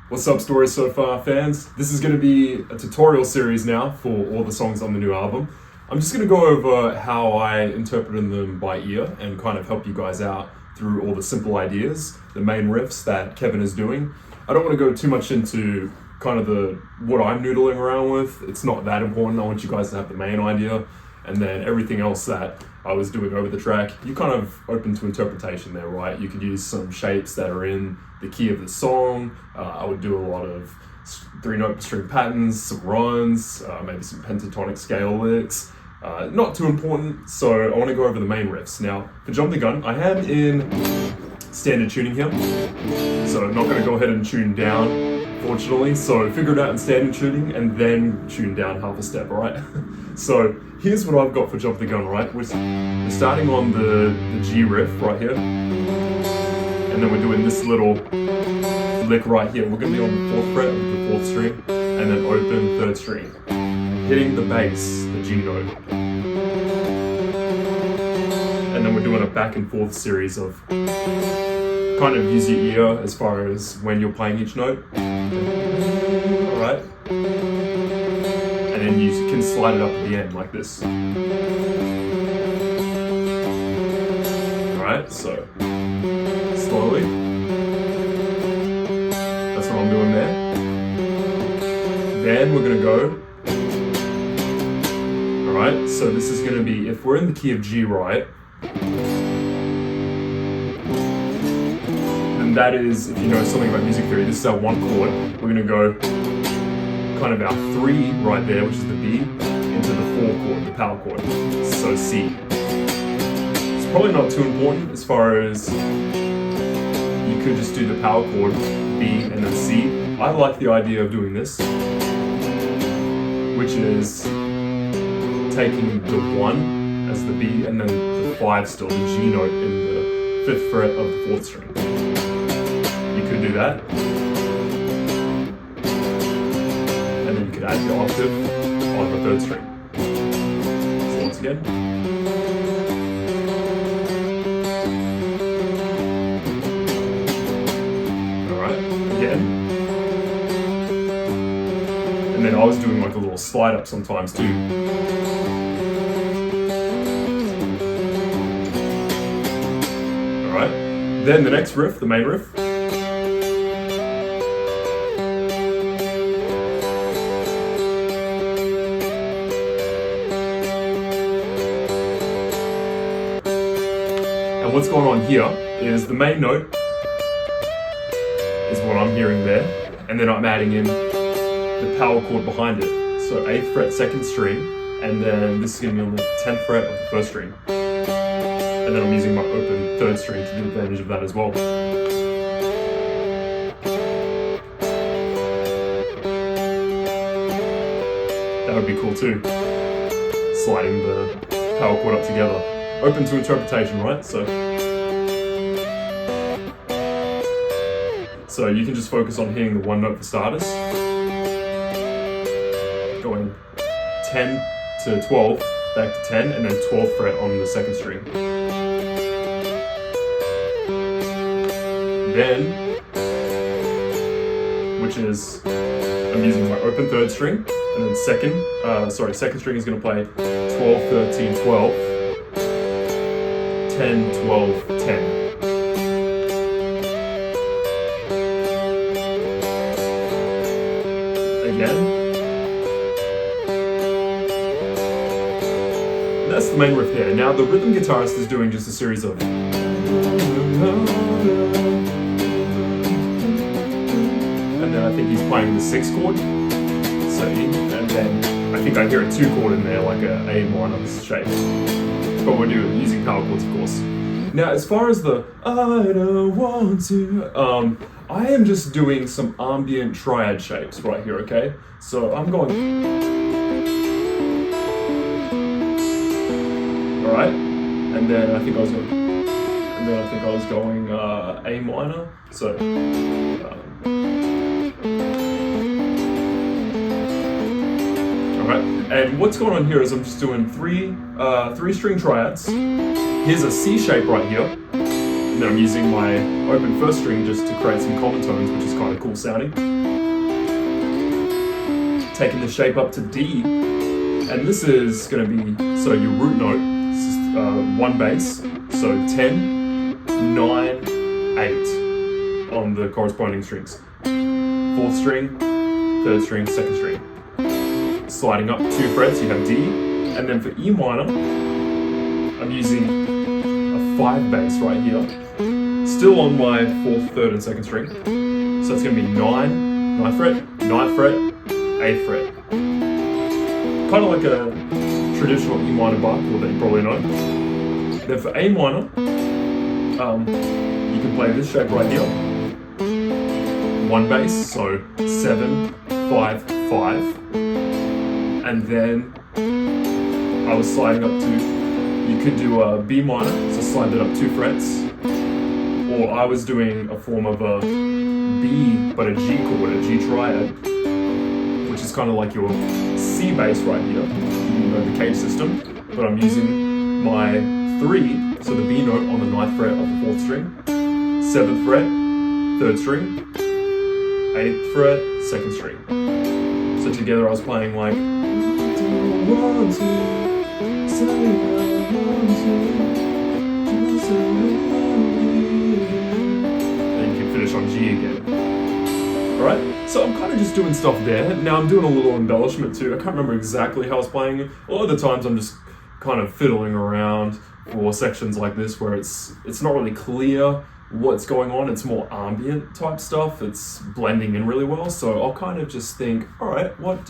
What's up, Thestorysofar fans? This is going to be a tutorial series now for all the songs on the new album. I'm just going to go over how I interpreted them by ear and kind of help you guys out through all the simple ideas, the main riffs that Kevin is doing. I don't want to go too much into kind of what I'm noodling around with. It's not that important. I want you guys to have the main idea, and then everything else that I was doing over the track, you kind of open to interpretation there, right? You could use some shapes that are in the key of the song. I would do a lot of 3-note string patterns, some runs, maybe some pentatonic scale licks. Not too important, so I want to go over the main riffs. Now, for Jump the Gun, I am in standard tuning here, so I'm not going to go ahead and tune down, fortunately. So figure it out in standard tuning and then tune down half a step, alright? So here's what I've got for Jump the Gun, right? We're starting on the G riff right here, and then we're doing this little lick right here. We're going to be on the 4th fret of the 4th string, and then open 3rd string, hitting the bass, the G note. And then we're doing a back and forth series of kind of use your ear as far as when you're playing each note. Alright? And then you can slide it up at the end like this. Alright, so slowly. That's what I'm doing there. Then we're gonna go. Alright, so this is gonna be, if we're in the key of G, right? Then that is, if you know something about music theory, this is our 1 chord. We're gonna go kind of our 3 right there, which is the B, into the 4 chord, the power chord. So C. It's probably not too important as far as you could just do the power chord, B and then C. I like the idea of doing this, which is taking the 1 as the B and then the 5 still, the G note in the 5th fret of the 4th string. You could do that. And then you could add the octave on the 3rd string. So once again. Alright, again. And then I was doing like a little slide up sometimes too. Alright, then the next riff, the main riff. And what's going on here is the main note is what I'm hearing there, and then I'm adding in the power chord behind it. So 8th fret, 2nd string, and then this is going to be on the 10th fret of the 1st string. And then I'm using my open 3rd string to the advantage of that as well. That would be cool too. Sliding the power chord up together. Open to interpretation, right? So you can just focus on hitting the 1 note for starters. Going 10 to 12, back to 10, and then 12th fret on the 2nd string. Then, which is, I'm using my open 3rd string, and then 2nd string is going to play 12, 13, 12, 10, 12, 10. Again. And that's the main riff there. Now the rhythm guitarist is doing just a series of. And then I think he's playing the 6th chord. So E, and then I think I hear a 2 chord in there, like a A minor shape. But we're using power chords, of course. Now, as far as the I don't want to, I am just doing some ambient triad shapes right here, okay? So I'm going. Alright, and then I think I was going, A minor, so. Alright, and what's going on here is I'm just doing 3 string triads. Here's a C shape right here. And then I'm using my open first string just to create some common tones, which is kind of cool sounding. Taking the shape up to D, and this is going to be, so your root note, one bass, so 10, 9, 8 on the corresponding strings. Fourth string, third string, second string. Sliding up 2 frets, you have D, and then for E minor, I'm using a 5 bass right here, still on my 4th, 3rd, and 2nd string. So it's going to be 9, 9th fret, 9th fret, 8th fret. Kind of like a traditional E minor bar chord that you probably know. Then for A minor, you can play this shape right here. 1 bass, so 7, 5, 5. And then I was sliding up to, you could do a B minor, so slide that up 2 frets. Or I was doing a form of a B, but a G chord, a G triad, which is kind of like your C bass right here, you know, the cage system. But I'm using my 3, so the B note on the 9th fret of the 4th string, 7th fret, 3rd string, 8th fret, 2nd string. So together I was playing like 1, 2, 7, 1, 2, 7. On G again. Alright, so I'm kind of just doing stuff there. Now I'm doing a little embellishment too. I can't remember exactly how I was playing it. A lot of the times I'm just kind of fiddling around for sections like this where it's not really clear what's going on. It's more ambient type stuff. It's blending in really well. So I'll kind of just think, alright, what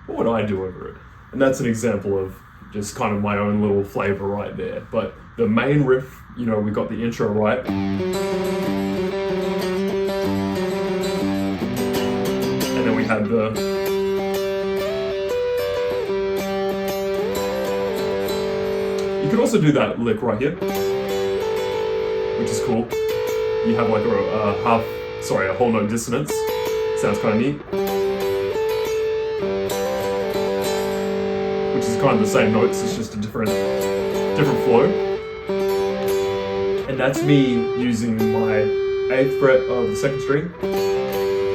would I do over it? And that's an example of just kind of my own little flavor right there. But the main riff, you know, we got the intro right. And then we had the you could also do that lick right here, which is cool. You have like a whole note dissonance. Sounds kind of neat. Which is kind of the same notes, it's just a different flow. And that's me using my 8th fret of the 2nd string,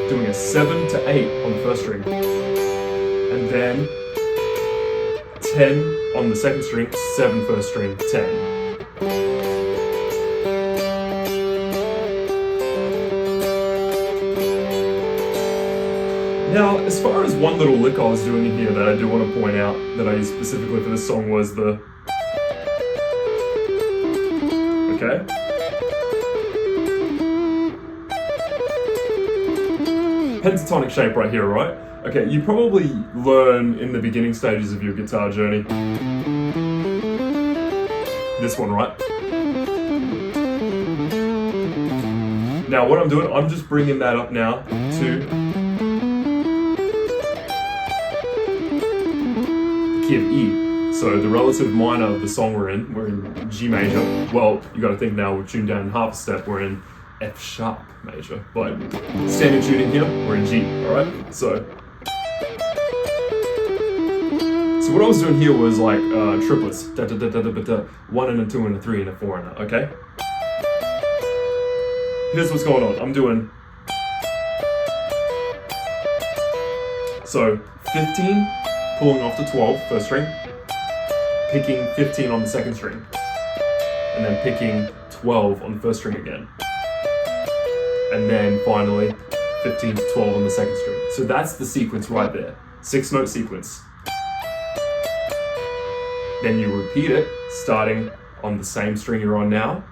doing a 7 to 8 on the 1st string, and then 10 on the 2nd string, 7 1st string, 10. Now, as far as one little lick I was doing in here that I do want to point out that I used specifically for this song was the... Okay? Pentatonic shape right here, right? Okay, you probably learn in the beginning stages of your guitar journey. This one, right? Now what I'm doing, I'm just bringing that up now to the key of E. So the relative minor of the song we're in G major. Well, you gotta think now we're tuned down half a step, we're in F sharp major. But standard tuning here, we're in G, alright? So what I was doing here was like triplets. Da, da, da, da, da, da, da. 1 and a 2 and a 3 and a 4 and a, okay? Here's what's going on. I'm doing... So 15, pulling off the 12, first string, picking 15 on the 2nd string, and then picking 12 on the 1st string again. And then finally 15 to 12 on the 2nd string. So that's the sequence right there. 6-note sequence. Then you repeat it, starting on the same string you're on now,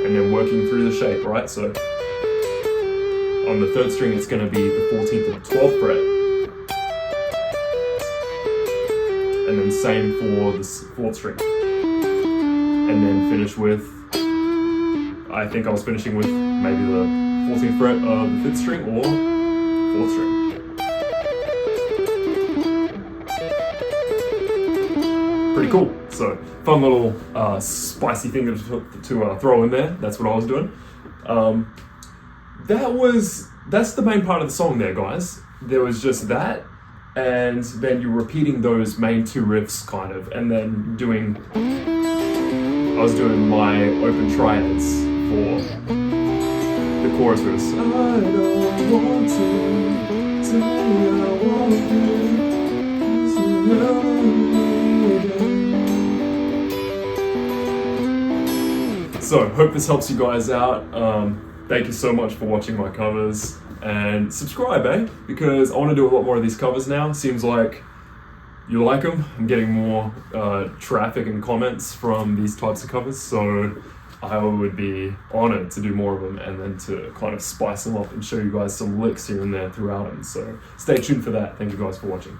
and then working through the shape, right? So on the 3rd string, it's going to be the 14th and the 12th fret, and then same for the 4th string, and then finish with, I think I was finishing with maybe the 14th fret of the 5th string or 4th string. Pretty cool. So fun little spicy thing to throw in there. That's what I was doing. That's the main part of the song there, guys. There was just that, and then you're repeating those main 2 riffs kind of, and then doing I was doing my open triads for the chorus verse. I don't want to tell you I want you. So, hope this helps you guys out. Thank you so much for watching my covers. And subscribe, because I want to do a lot more of these covers now. Seems like you like them. I'm getting more traffic and comments from these types of covers, so I would be honored to do more of them and then to kind of spice them up and show you guys some licks here and there throughout them. So stay tuned for that. Thank you guys for watching.